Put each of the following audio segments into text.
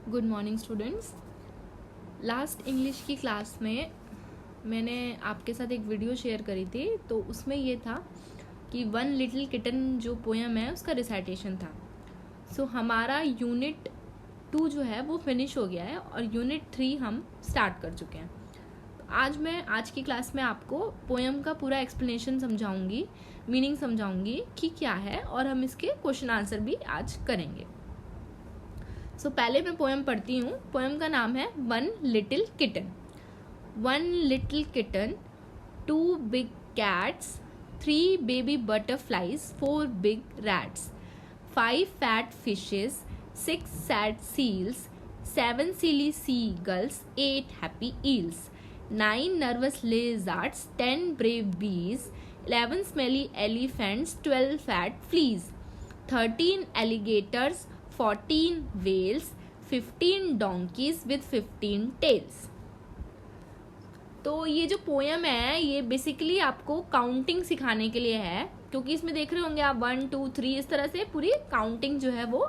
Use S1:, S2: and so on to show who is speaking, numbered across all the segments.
S1: Good morning students. Last English की class में मैंने आपके साथ एक वीडियो शेयर करी थी, तो उसमें ये था कि वन लिटिल किटन जो पोएम है उसका रिसाइटेशन था। सो हमारा यूनिट 2 जो है वो फिनिश हो गया है और यूनिट 3 हम स्टार्ट कर चुके हैं। तो आज की क्लास में आपको पोएम का पूरा एक्सप्लेनेशन समझाऊंगी, मीनिंग समझाऊंगी कि क्या है, और हम इसके क्वेश्चन आंसर भी आज करेंगे। सो पहले मैं पोएम पढ़ती हूँ। पोएम का नाम है one little kitten. One little kitten, 2 big cats, 3 baby butterflies, 4 big rats, 5 fat fishes, 6 sad seals, 7 silly seagulls, 8 happy eels, 9 nervous lizards, 10 brave bees, 11 smelly elephants, 12 fat fleas, 13 alligators, 14 whales, 15 donkeys with 15 tails। तो ये जो poem है ये basically आपको counting सिखाने के लिए है, क्योंकि इसमें देख रहे होंगे आप 1 2 3 इस तरह से पूरी काउंटिंग जो है वो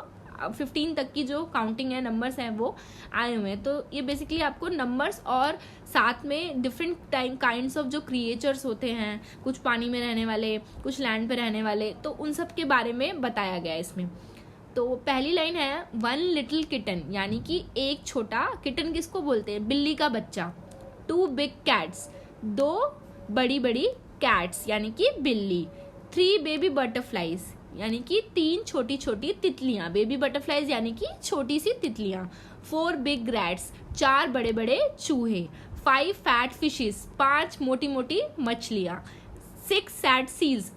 S1: 15 तक की जो काउंटिंग है, नंबर्स हैं वो आए हुए हैं। तो ये बेसिकली आपको नंबर्स और साथ में डिफरेंट काइंड्स ऑफ जो क्रिएचर्स होते हैं, कुछ पानी में रहने वाले, कुछ लैंड पे रहने वाले, तो उन सब के बारे में बताया गया है इसमें। तो पहली लाइन है वन लिटिल किटन, यानी कि एक छोटा किटन किसको बोलते हैं? बिल्ली का बच्चा। 2 बिग कैट्स, 2 बड़ी बड़ी कैट्स यानी कि बिल्ली। 3 बेबी बटरफ्लाइज, यानी कि 3 छोटी छोटी तितलियां। बेबी बटरफ्लाइज यानी कि छोटी सी तितलियां। 4 बिग रैट्स, 4 बड़े बड़े चूहे। 5 फैट फिशेस, 5 मोटी मोटी मछलियां। 6 सैड सील्स,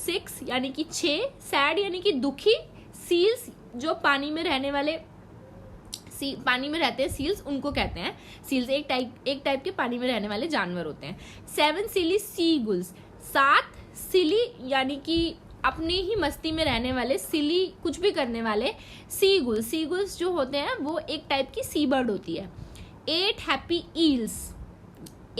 S1: 6 यानी कि 6, सैड यानी कि दुखी, सील्स जो पानी में रहने वाले, पानी में रहते हैं सील्स, उनको कहते हैं सील्स। एक टाइप के पानी में रहने वाले जानवर होते हैं। 7 सिली सीगुल्स, 7 सिली यानी कि अपनी ही मस्ती में रहने वाले, सिली कुछ भी करने वाले सीगुल्स। सीगुल्स जो होते हैं वो एक टाइप की सी बर्ड होती है। 8 हैप्पी ईल्स,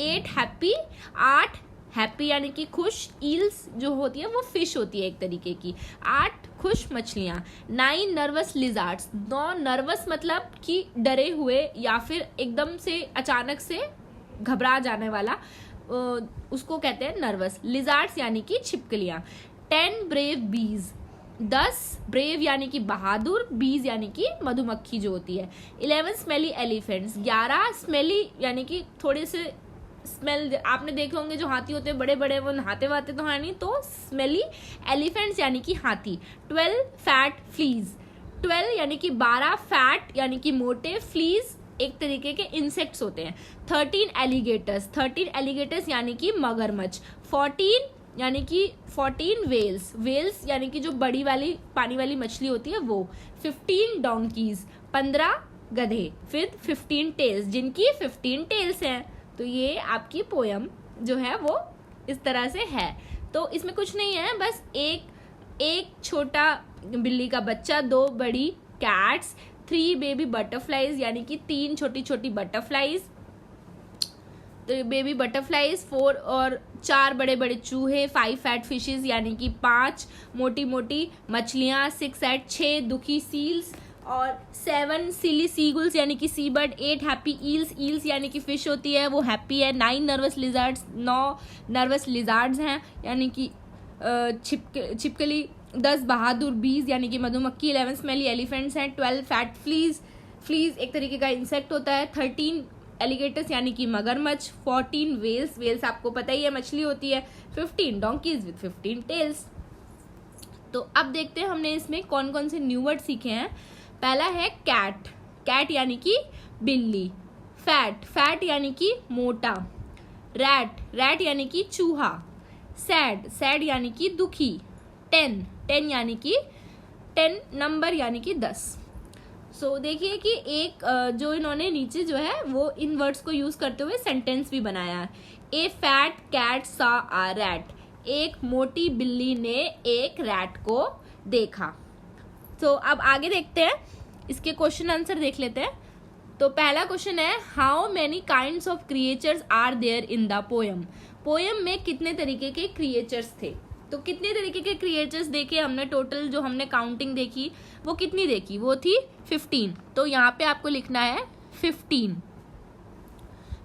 S1: 8 हैप्पी, 8 हैप्पी यानी कि खुश, ईल्स जो होती है वो फिश होती है एक तरीके की। 8 खुश मछलियां। 9 नर्वस लिजार्ड्स, 9 नर्वस मतलब कि डरे हुए या फिर एकदम से अचानक से घबरा जाने वाला, उसको कहते हैं नर्वस। लिजार्ड्स यानी कि छिपकलियां। 10 ब्रेव बीज, 10 ब्रेव यानी कि बहादुर, बीज यानी कि मधुमक्खी जो होती है। 11 स्मेली एलिफेंट्स, 11 स्मेली यानी कि थोड़े से स्मेल, आपने देखे होंगे जो हाथी होते हैं बड़े बड़े, वो नहाते वाते तो है नहीं, तो स्मेली एलिफेंट्स यानी कि हाथी। 12 फैट फ्लीज, 12 यानी कि 12 फैट यानी कि मोटे, फ्लीज एक तरीके के इंसेक्ट्स होते हैं। 13 एलिगेटर्स, 13 एलिगेटर्स यानी कि मगरमच्छ। 14 यानी कि 14 वेल्स, वेल्स यानी कि जो बड़ी वाली पानी वाली मछली होती है वो। 15 डोंकीज, 15 गधे। फिर 15 टेल्स, जिनकी 15 टेल्स हैं। तो ये आपकी पोयम जो है वो इस तरह से है। तो इसमें कुछ नहीं है, बस एक छोटा बिल्ली का बच्चा, 2 बड़ी कैट्स, 3 बेबी बटरफ्लाइज यानी कि 3 छोटी छोटी बटरफ्लाइज, तो बेबी बटरफ्लाइज 4 और 4 बड़े बड़े चूहे। 5 फैट फिशेस यानी कि 5 मोटी मोटी मछलियां। 6 एट 6 दुखी सील्स और 7 सिली सीगुल्स यानी कि सी बर्ड। 8 हैप्पी ईल्स, ईल्स यानी कि फिश होती है वो हैप्पी है। 9 नर्वस लिजार्ड्स, 9 नर्वस लिजार्ड्स हैं यानी कि छिपकली। 10 बहादुर बीज यानी कि मधुमक्खी। 11 स्मेली एलिफेंट्स हैं। 12 फैट फ्लीज, फ्लीज एक तरीके का इंसेक्ट होता है। 13 एलिगेटर्स यानी कि मगरमच्छ। 14 वेल्स, वेल्स आपको पता ही है मछली होती है। 15 डोंकीज विद 15 टेल्स। तो अब देखते हैं हमने इसमें कौन कौन से न्यू वर्ड सीखे हैं। पहला है कैट, कैट यानी कि बिल्ली। फैट, फैट यानी कि मोटा। रैट, रैट यानी कि चूहा। सैड, सैड यानी कि दुखी। 10, 10 यानी कि 10 नंबर यानी कि 10। सो देखिए कि एक जो इन्होंने नीचे जो है वो इन वर्ड्स को यूज करते हुए सेंटेंस भी बनाया है। ए फैट कैट सा आ रैट, एक मोटी बिल्ली ने एक रैट को देखा। तो अब आगे देखते हैं, इसके क्वेश्चन आंसर देख लेते हैं। तो पहला क्वेश्चन है how many kinds of creatures are there in the poem. Poem में कितने तरीके के क्रिएचर्स थे? तो कितने तरीके के क्रिएचर्स देखे हमने, टोटल जो हमने काउंटिंग देखी वो कितनी देखी, वो थी 15। तो यहाँ पे आपको लिखना है 15।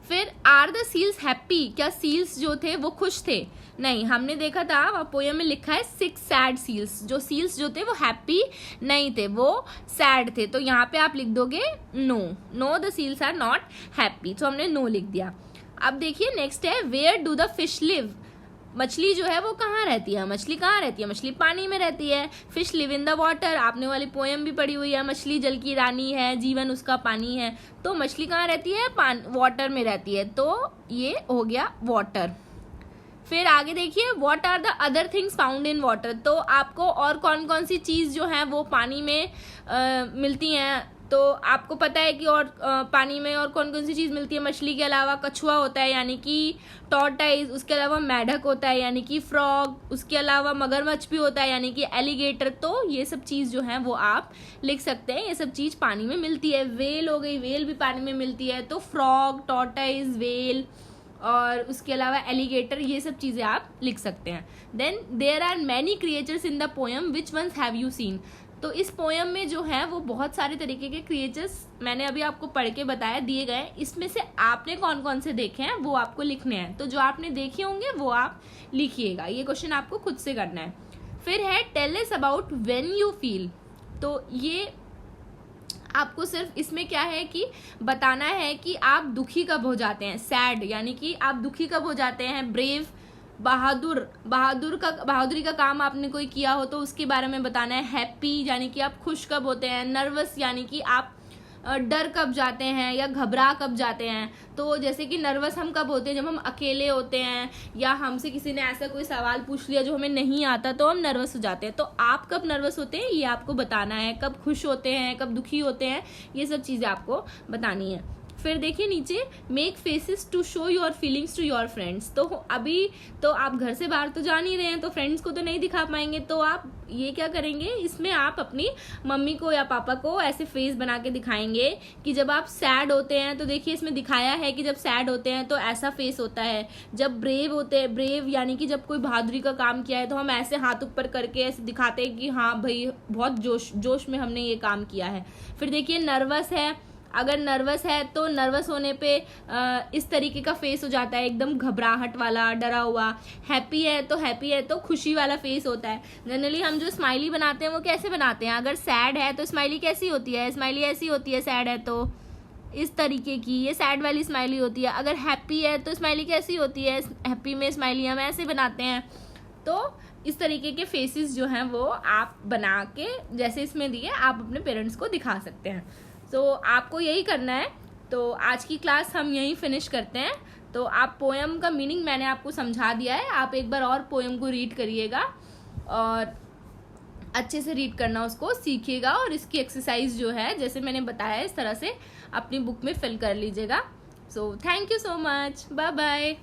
S1: फिर आर द सील्स हैप्पी, क्या सील्स जो थे वो खुश थे? नहीं, हमने देखा था पोएम में लिखा है 6 सैड सील्स, जो सील्स जो थे वो हैप्पी नहीं थे, वो सैड थे। तो यहाँ पे आप लिख दोगे no the seals are not happy, तो हमने नो लिख दिया। अब देखिए नेक्स्ट है where do the fish live, मछली जो है वो कहाँ रहती है? मछली कहाँ रहती है? मछली पानी में रहती है। Fish live in the water, आपने वाली पोएम भी पढ़ी हुई है, मछली जल की रानी है, जीवन उसका पानी है। तो मछली कहाँ रहती है? वाटर में रहती है, तो ये हो गया वाटर। फिर आगे देखिए what are the other things found in water, तो आपको और कौन कौन सी चीज़ जो है वो पानी में मिलती हैं। तो आपको पता है कि और पानी में और कौन कौन सी चीज़ मिलती है? मछली के अलावा कछुआ होता है यानी कि टॉर्टाइज, उसके अलावा मेढक होता है यानी कि फ्रॉग, उसके अलावा मगरमच्छ भी होता है यानी कि एलिगेटर। तो ये सब चीज़ जो है वो आप लिख सकते हैं, ये सब चीज़ पानी में मिलती है। वेल हो गई, वेल भी पानी में मिलती है। तो फ्रॉग, टॉर्टाइज, वेल और उसके अलावा एलिगेटर, ये सब चीज़ें आप लिख सकते हैं। Then there are many creatures in the poem, which ones have you seen, तो इस पोएम में जो है वो बहुत सारे तरीके के क्रिएचर्स मैंने अभी आपको पढ़ के बताया, दिए गए। इसमें से आपने कौन कौन से देखे हैं वो आपको लिखने हैं। तो जो आपने देखे होंगे वो आप लिखिएगा, ये क्वेश्चन आपको खुद से करना है। फिर है tell us about when you feel, तो ये आपको सिर्फ इसमें क्या है कि बताना है कि आप दुखी कब हो जाते हैं, सैड यानी कि आप दुखी कब हो जाते हैं। ब्रेव, बहादुरी का काम आपने कोई किया हो तो उसके बारे में बताना है। हैप्पी यानी कि आप खुश कब होते हैं। नर्वस यानी कि आप डर कब जाते हैं या घबरा कब जाते हैं। तो जैसे कि नर्वस हम कब होते हैं? जब हम अकेले होते हैं या हमसे किसी ने ऐसा कोई सवाल पूछ लिया जो हमें नहीं आता तो हम नर्वस हो जाते हैं। तो आप कब नर्वस होते हैं ये आपको बताना है, कब खुश होते हैं, कब दुखी होते हैं, ये सब चीज़ें आपको बतानी है। फिर देखिए नीचे make faces to show your feelings to your friends, तो अभी तो आप घर से बाहर तो जा नहीं रहे हैं तो फ्रेंड्स को तो नहीं दिखा पाएंगे, तो आप ये क्या करेंगे, इसमें आप अपनी मम्मी को या पापा को ऐसे फेस बना के दिखाएंगे कि जब आप सैड होते हैं तो देखिए इसमें दिखाया है कि जब सैड होते हैं तो ऐसा फेस होता है। जब ब्रेव होते हैं, ब्रेव यानी कि जब कोई बहादुरी का काम किया है तो हम ऐसे हाथ ऊपर करके ऐसे दिखाते हैं कि हाँ भाई बहुत जोश में हमने ये काम किया है। फिर देखिए नर्वस है, अगर नर्वस है तो नर्वस होने पे इस तरीके का फेस हो जाता है, एकदम घबराहट वाला, डरा हुआ। हैप्पी है तो खुशी वाला फेस होता है। जनरली हम जो स्माइली बनाते हैं वो कैसे बनाते हैं? अगर सैड है तो स्माइली कैसी होती है? स्माइली ऐसी होती है, सैड है तो इस तरीके की, ये सैड वाली स्माइली होती है। अगर हैप्पी है तो स्माइली कैसी होती है? हैप्पी में स्माइली हम ऐसे बनाते हैं। तो इस तरीके के फेसेस जो हैं वो आप बना के जैसे इसमें दिए आप अपने पेरेंट्स को दिखा सकते हैं। तो आपको यही करना है। तो आज की क्लास हम यहीं फिनिश करते हैं। तो आप पोएम का मीनिंग मैंने आपको समझा दिया है, आप एक बार और पोएम को रीड करिएगा और अच्छे से रीड करना उसको सीखिएगा और इसकी एक्सरसाइज जो है जैसे मैंने बताया इस तरह से अपनी बुक में फिल कर लीजिएगा। So thank you so much, bye bye.